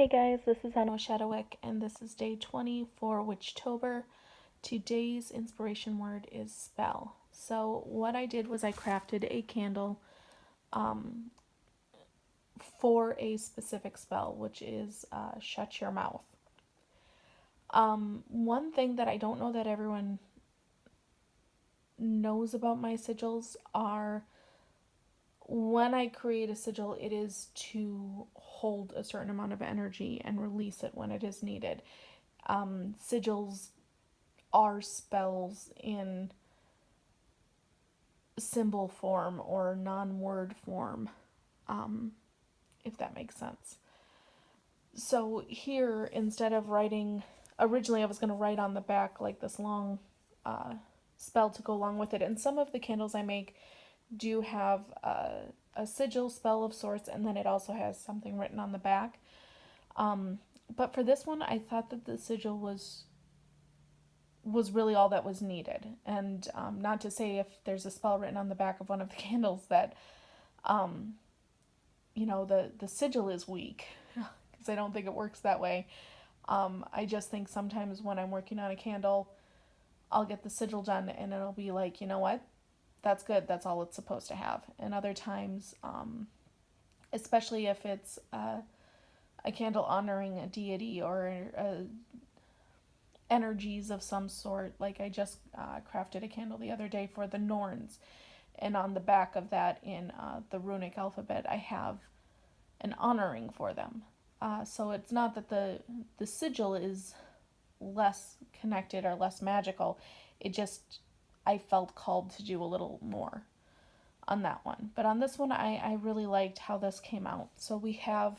Hey guys, this is Anna Shadowick, and this is day 20 for Witchtober. Today's inspiration word is spell. So what I did was I crafted a candle for a specific spell, which is shut your mouth. One thing that I don't know that everyone knows about my sigils are when I create a sigil, it is to hold a certain amount of energy and release it when it is needed. Sigils are spells in symbol form or non-word form, if that makes sense. So here, instead of writing, originally I was going to write on the back like this long spell to go along with it, and some of the candles I make do have a sigil spell of sorts, and then it also has something written on the back. But for this one, I thought that the sigil was really all that was needed. And not to say if there's a spell written on the back of one of the candles that, the sigil is weak, because I don't think it works that way. I just think sometimes when I'm working on a candle, I'll get the sigil done and it'll be like, you know what? That's good. That's all it's supposed to have. And other times, especially if it's a candle honoring a deity or energies of some sort. Like I just crafted a candle the other day for the Norns, and on the back of that in the runic alphabet, I have an honoring for them. So it's not that the sigil is less connected or less magical. It just, I felt called to do a little more on that one. But on this one, I really liked how this came out. So we have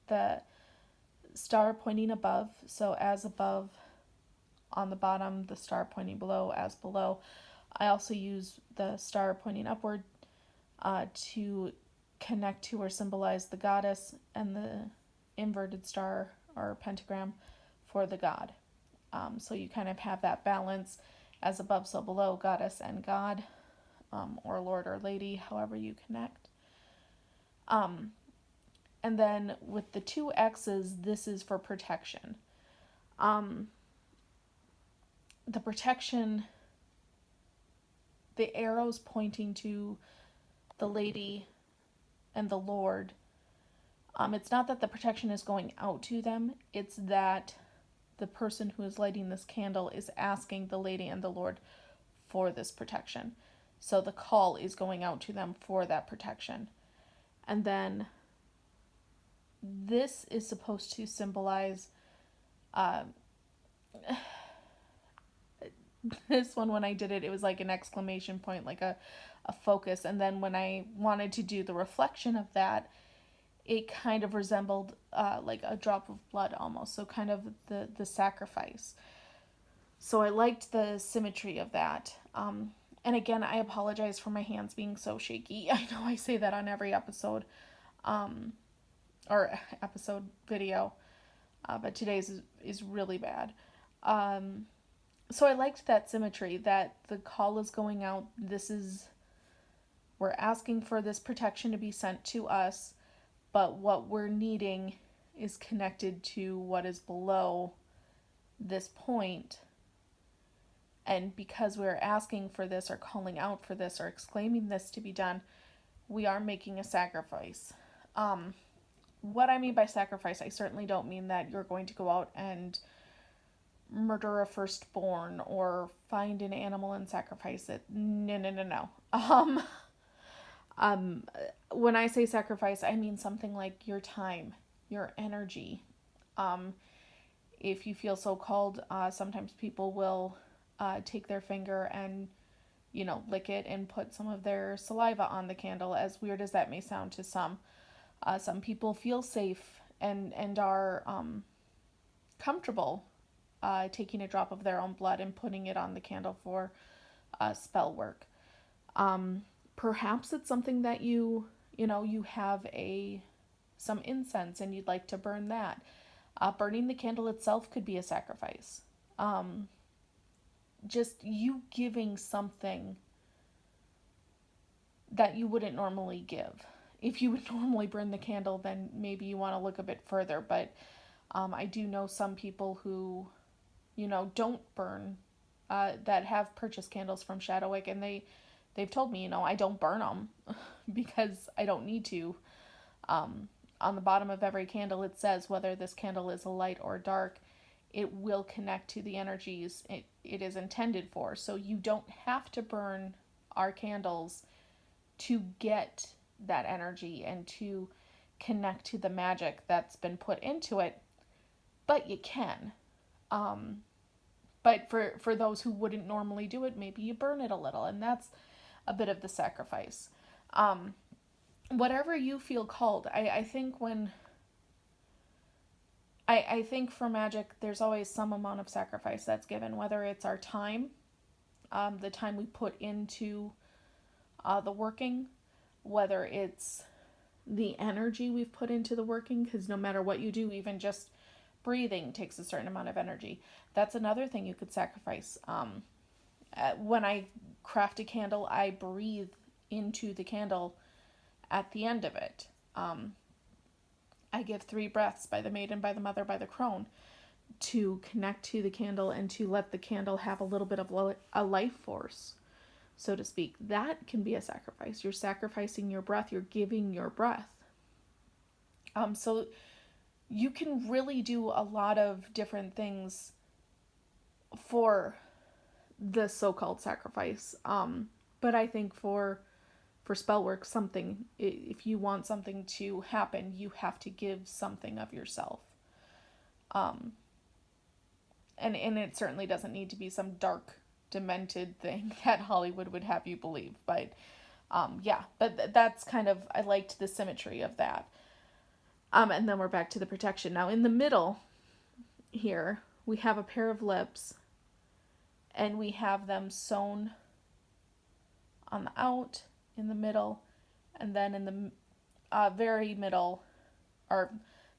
the star pointing above, so as above, on the bottom, the star pointing below, as below. I also use the star pointing upward to connect to or symbolize the goddess, and the inverted star or pentagram for the god. So you kind of have that balance, as above, so below, goddess and god, or lord or lady, however you connect. And then with the two X's, this is for protection. The protection, the arrows pointing to the lady and the lord, it's not that the protection is going out to them, it's that the person who is lighting this candle is asking the lady and the lord for this protection. So the call is going out to them for that protection. And then this is supposed to symbolize this one, when I did it, it was like an exclamation point, like a focus. And then when I wanted to do the reflection of that, it kind of resembled like a drop of blood almost. So kind of the sacrifice. So I liked the symmetry of that. And again, I apologize for my hands being so shaky. I know I say that on every episode, or episode video, but today's is really bad. So I liked that symmetry, that the call is going out. We're asking for this protection to be sent to us, but what we're needing is connected to what is below this point. And because we're asking for this, or calling out for this, or exclaiming this to be done, we are making a sacrifice. What I mean by sacrifice, I certainly don't mean that you're going to go out and murder a firstborn or find an animal and sacrifice it. No. When I say sacrifice, I mean something like your time, your energy. If you feel so called, sometimes people will take their finger and, lick it and put some of their saliva on the candle, as weird as that may sound to some. Some people feel safe and are comfortable taking a drop of their own blood and putting it on the candle for spell work. Perhaps it's something that you have some incense and you'd like to burn that. Burning the candle itself could be a sacrifice. Just you giving something that you wouldn't normally give if you would normally burn the candle, then maybe you want to look a bit further. But I do know some people who, don't burn, that have purchased candles from Shadowwick, and they've told me, I don't burn them because I don't need to. On the bottom of every candle, it says whether this candle is a light or dark, it will connect to the energies it is intended for. So you don't have to burn our candles to get that energy and to connect to the magic that's been put into it, but you can. But for those who wouldn't normally do it, maybe you burn it a little, and that's a bit of the sacrifice. Whatever you feel called. I think when I think for magic, there's always some amount of sacrifice that's given, whether it's our time, the time we put into the working, whether it's the energy we've put into the working, because no matter what you do, even just breathing takes a certain amount of energy. That's another thing you could sacrifice. When I craft a candle, I breathe into the candle at the end of it. I give 3 breaths, by the maiden, by the mother, by the crone, to connect to the candle and to let the candle have a little bit of a life force, so to speak. That can be a sacrifice. You're sacrificing your breath. You're giving your breath. So you can really do a lot of different things for the so-called sacrifice. But I think for spell work, if you want something to happen, you have to give something of yourself. And it certainly doesn't need to be some dark, demented thing that Hollywood would have you believe. But but that's kind of, I liked the symmetry of that. And then we're back to the protection. Now in the middle here, we have a pair of lips, and we have them sewn on the out, in the middle, and then in the very middle, or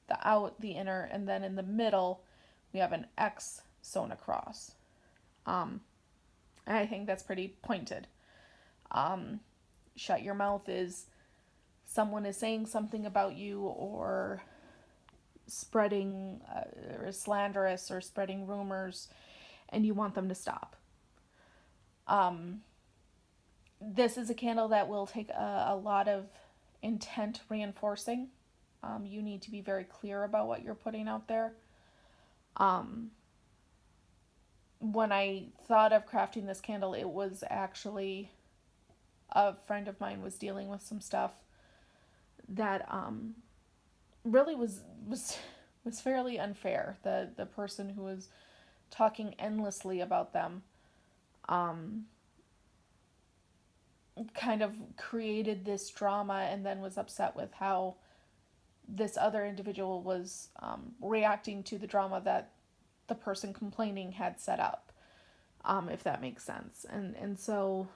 the out, the inner, and then in the middle, we have an X sewn across. I think that's pretty pointed. Shut your mouth is someone is saying something about you, or spreading or slanderous, or spreading rumors, and you want them to stop. This is a candle that will take a lot of intent reinforcing. You need to be very clear about what you're putting out there. When I thought of crafting this candle, it was actually a friend of mine was dealing with some stuff that really was fairly unfair. The person who was talking endlessly about them kind of created this drama, and then was upset with how this other individual was reacting to the drama that the person complaining had set up, if that makes sense. And so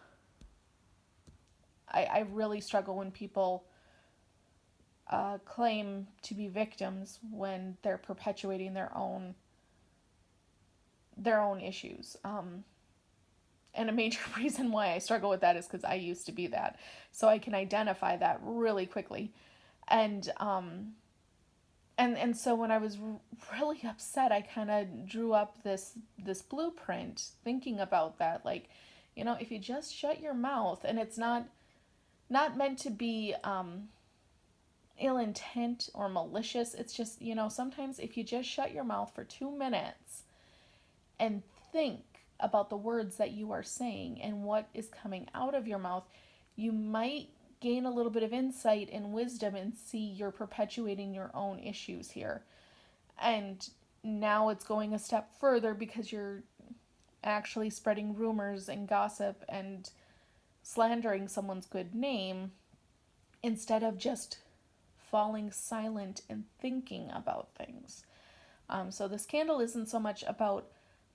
I really struggle when people claim to be victims when they're perpetuating their own issues. And a major reason why I struggle with that is because I used to be that. So I can identify that really quickly. And so when I was really upset, I kind of drew up this blueprint thinking about that. Like, if you just shut your mouth, and it's not meant to be ill intent or malicious. It's just, sometimes if you just shut your mouth for 2 minutes and think about the words that you are saying and what is coming out of your mouth, you might gain a little bit of insight and wisdom and see you're perpetuating your own issues here. And now it's going a step further because you're actually spreading rumors and gossip and slandering someone's good name instead of just falling silent and thinking about things. So this candle isn't so much about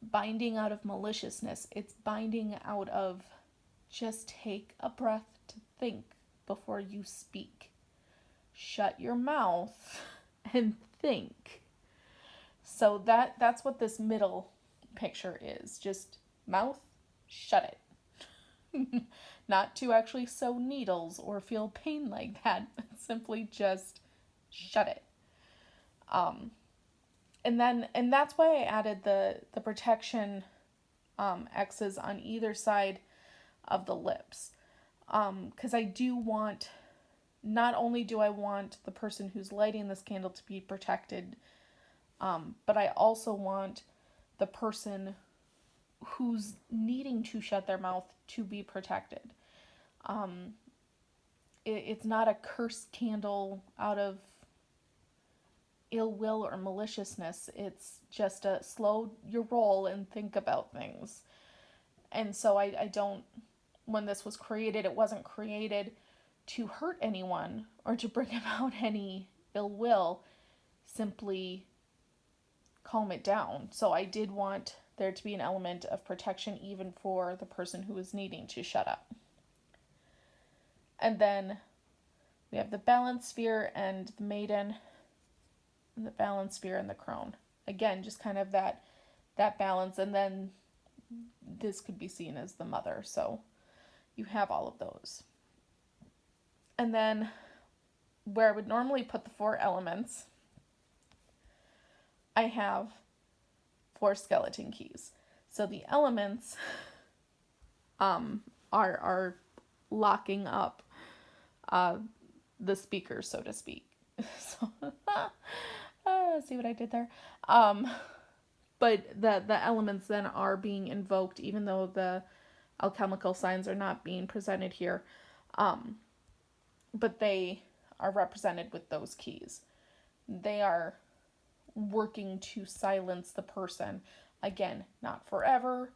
binding out of maliciousness. It's binding out of just take a breath to think before you speak. Shut your mouth and think. So that's what this middle picture is. Just mouth, shut it. not to actually sew needles or feel pain like that, but simply just shut it. And that's why I added the protection X's on either side of the lips. Because I do want, not only do I want the person who's lighting this candle to be protected, but I also want the person who's needing to shut their mouth to be protected. It's not a cursed candle out of ill will or maliciousness. It's just a slow your roll and think about things. And so I don't, when this was created, it wasn't created to hurt anyone or to bring about any ill will, simply calm it down. So I did want there to be an element of protection even for the person who is needing to shut up. And then we have the balance sphere and the maiden, and the balance sphere and the crone. Again, just kind of that balance, and then this could be seen as the mother. So you have all of those. And then where I would normally put the 4 elements, I have 4 skeleton keys. So the elements are locking up the speaker, so to speak. So see what I did there? But the elements then are being invoked, even though the alchemical signs are not being presented here. But they are represented with those keys. They are working to silence the person. Again, not forever,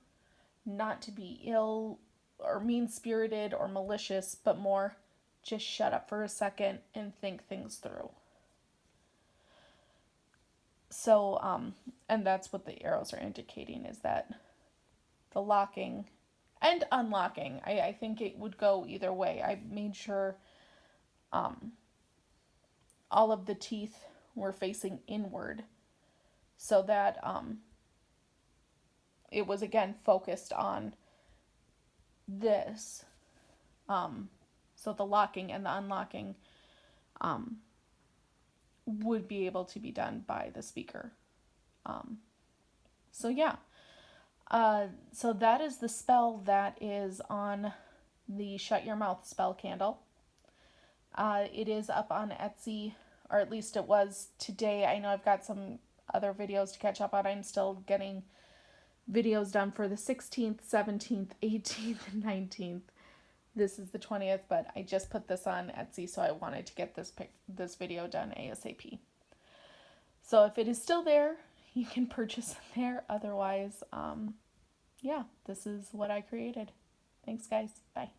not to be ill or mean-spirited or malicious, but more just shut up for a second and think things through. So, and that's what the arrows are indicating, is that the locking and unlocking, I think it would go either way. I made sure all of the teeth were facing inward so that it was again focused on this. So the locking and the unlocking would be able to be done by the speaker. So yeah. So that is the spell that is on the Shut Your Mouth spell candle. It is up on Etsy, or at least it was today. I know I've got some other videos to catch up on. I'm still getting videos done for the 16th, 17th, 18th, and 19th. This is the 20th, but I just put this on Etsy, so I wanted to get this video done ASAP. So if it is still there, you can purchase it there. Otherwise, yeah, this is what I created. Thanks, guys. Bye.